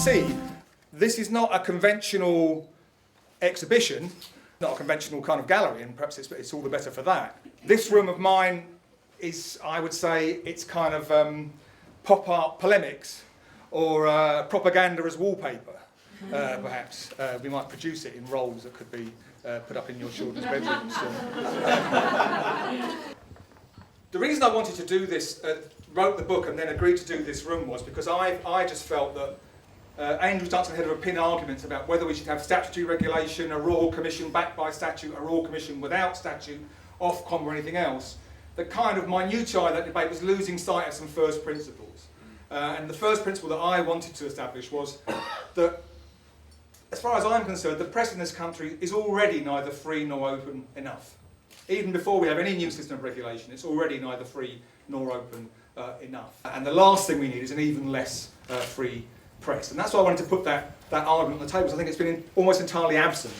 see, this is not a conventional exhibition, not a conventional kind of gallery, and perhaps it's all the better for that. This room of mine is, I would say, it's kind of pop art polemics or propaganda as wallpaper, perhaps. We might produce it in rolls that could be put up in your children's bedrooms. The reason I wanted to do this, wrote the book and then agreed to do this room was because I just felt that Andrew's dancing ahead of a pin argument about whether we should have statutory regulation, a Royal Commission backed by statute, a Royal Commission without statute, Ofcom or anything else. The kind of minutiae of that debate was losing sight of some first principles. And the first principle that I wanted to establish was that, as far as I'm concerned, the press in this country is already neither free nor open enough. Even before we have any new system of regulation, it's already neither free nor open enough. And the last thing we need is an even less free press. And that's why I wanted to put that argument on the table, because I think it's been almost entirely absent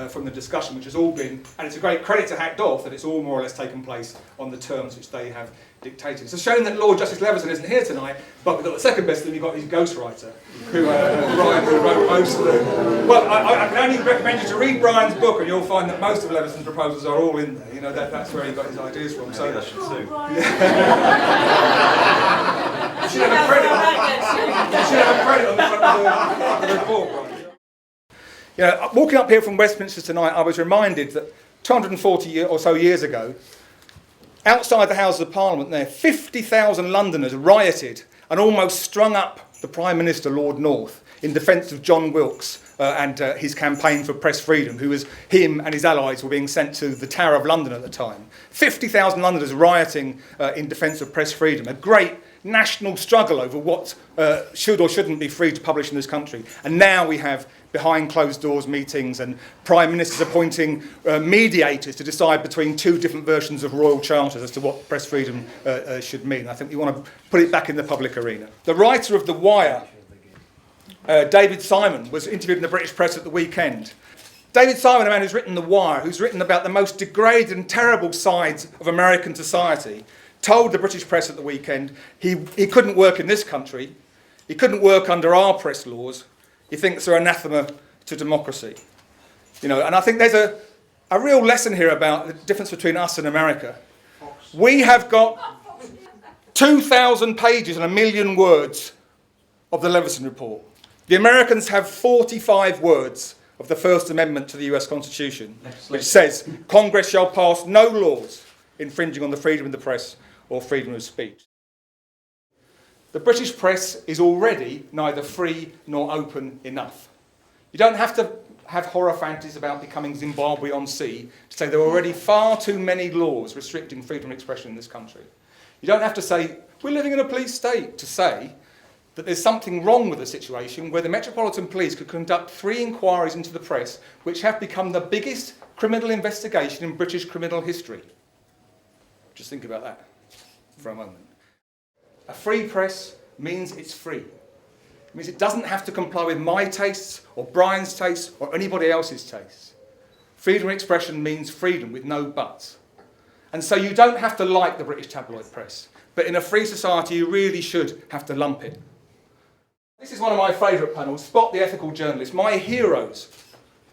from the discussion, which has all been, and it's a great credit to Hacked Off that it's all more or less taken place on the terms which they have dictated. It's a shame that Lord Justice Leveson isn't here tonight, but we've got the second best thing, we've got his ghostwriter, who Brian, who wrote most of them. Well, I can only recommend you to read Brian's book, and you'll find that most of Leveson's proposals are all in there. You know, that's where he got his ideas from. So I should sue. You should have a credit on the front of the report, Brian. You know, walking up here from Westminster tonight, I was reminded that 240 or so years ago, outside the Houses of Parliament there, 50,000 Londoners rioted and almost strung up the Prime Minister, Lord North, in defence of John Wilkes and his campaign for press freedom, who was, him and his allies were being sent to the Tower of London at the time. 50,000 Londoners rioting in defence of press freedom, a great national struggle over what should or shouldn't be free to publish in this country. And now we have behind closed doors meetings and prime ministers appointing mediators to decide between two different versions of royal charters as to what press freedom should mean. I think we want to put it back in the public arena. The writer of The Wire, David Simon, was interviewed in the British press at the weekend. David Simon, a man who's written The Wire, who's written about the most degraded and terrible sides of American society, told the British press at the weekend he couldn't work in this country, he couldn't work under our press laws, he thinks they're anathema to democracy. You know, and I think there's a real lesson here about the difference between us and America. We have got 2,000 pages and 1 million words of the Leveson report. The Americans have 45 words of the First Amendment to the US Constitution, which says Congress shall pass no laws infringing on the freedom of the press or freedom of speech. The British press is already neither free nor open enough. You don't have to have horror fantasies about becoming Zimbabwe on sea to say there are already far too many laws restricting freedom of expression in this country. You don't have to say, we're living in a police state, to say that there's something wrong with the situation where the Metropolitan Police could conduct 3 inquiries into the press which have become the biggest criminal investigation in British criminal history. Just think about that for a moment. A free press means it's free. It means it doesn't have to comply with my tastes or Brian's tastes or anybody else's tastes. Freedom of expression means freedom with no buts. And so you don't have to like the British tabloid press, but in a free society you really should have to lump it. This is one of my favourite panels, Spot the Ethical Journalist, my heroes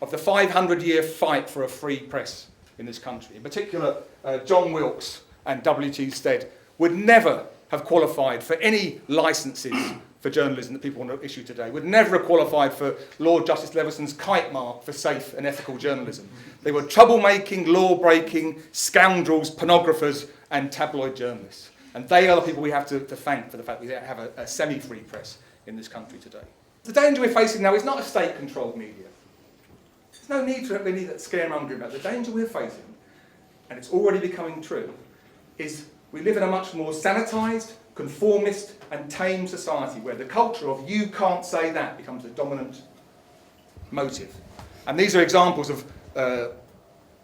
of the 500-year fight for a free press in this country. In particular, John Wilkes and W.T. Stead would never have qualified for any licences for journalism that people want to issue today, would never have qualified for Lord Justice Leveson's kite mark for safe and ethical journalism. They were troublemaking, law-breaking, scoundrels, pornographers and tabloid journalists. And they are the people we have to thank for the fact that we have a semi-free press in this country today. The danger we're facing now is not a state-controlled media. There's no need for any scaremongering about it. The danger we're facing, and it's already becoming true, is we live in a much more sanitised, conformist and tame society where the culture of you can't say that becomes the dominant motive. And these are examples of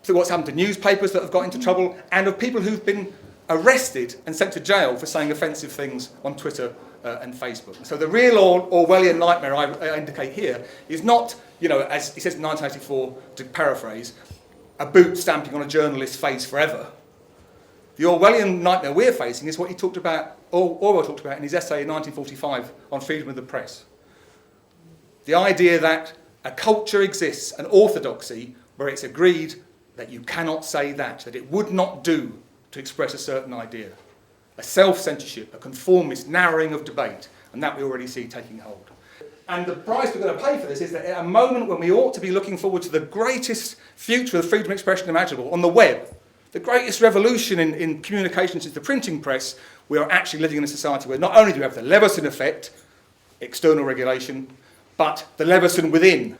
what's happened to newspapers that have got into trouble and of people who've been arrested and sent to jail for saying offensive things on Twitter and Facebook. So the real Orwellian nightmare I indicate here is not, you know, as he says in 1984, to paraphrase, a boot stamping on a journalist's face forever. The Orwellian nightmare we're facing is what he talked about, Orwell talked about in his essay in 1945 on freedom of the press. The idea that a culture exists, an orthodoxy, where it's agreed that you cannot say that it would not do to express a certain idea. A self-censorship, a conformist narrowing of debate, and that we already see taking hold. And the price we're going to pay for this is that at a moment when we ought to be looking forward to the greatest future of freedom of expression imaginable on the web, the greatest revolution in communication since the printing press, we are actually living in a society where not only do we have the Leveson effect, external regulation, but the Leveson within,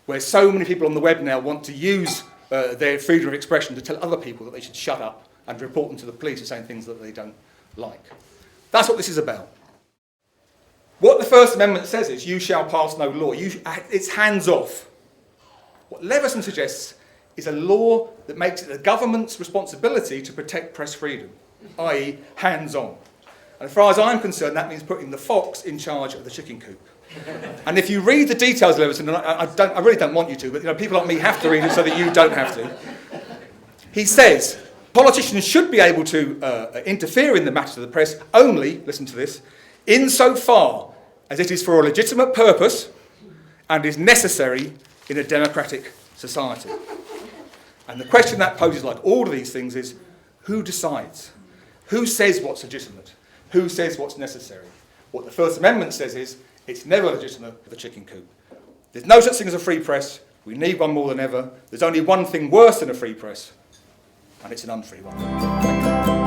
where so many people on the web now want to use their freedom of expression to tell other people that they should shut up and report them to the police for saying things that they don't like. That's what this is about. What the First Amendment says is, you shall pass no law. It's hands-off. What Leveson suggests is a law that makes it the government's responsibility to protect press freedom, i.e. hands-on. And as far as I'm concerned, that means putting the fox in charge of the chicken coop. And if you read the details of Leveson, and I really don't want you to, but people like me have to read it so that you don't have to. He says, politicians should be able to interfere in the matters of the press only, listen to this, insofar as it is for a legitimate purpose and is necessary in a democratic society. And the question that poses, like all of these things, is who decides? Who says what's legitimate? Who says what's necessary? What the First Amendment says is, it's never legitimate for the chicken coop. There's no such thing as a free press. We need one more than ever. There's only one thing worse than a free press, and it's an unfree one.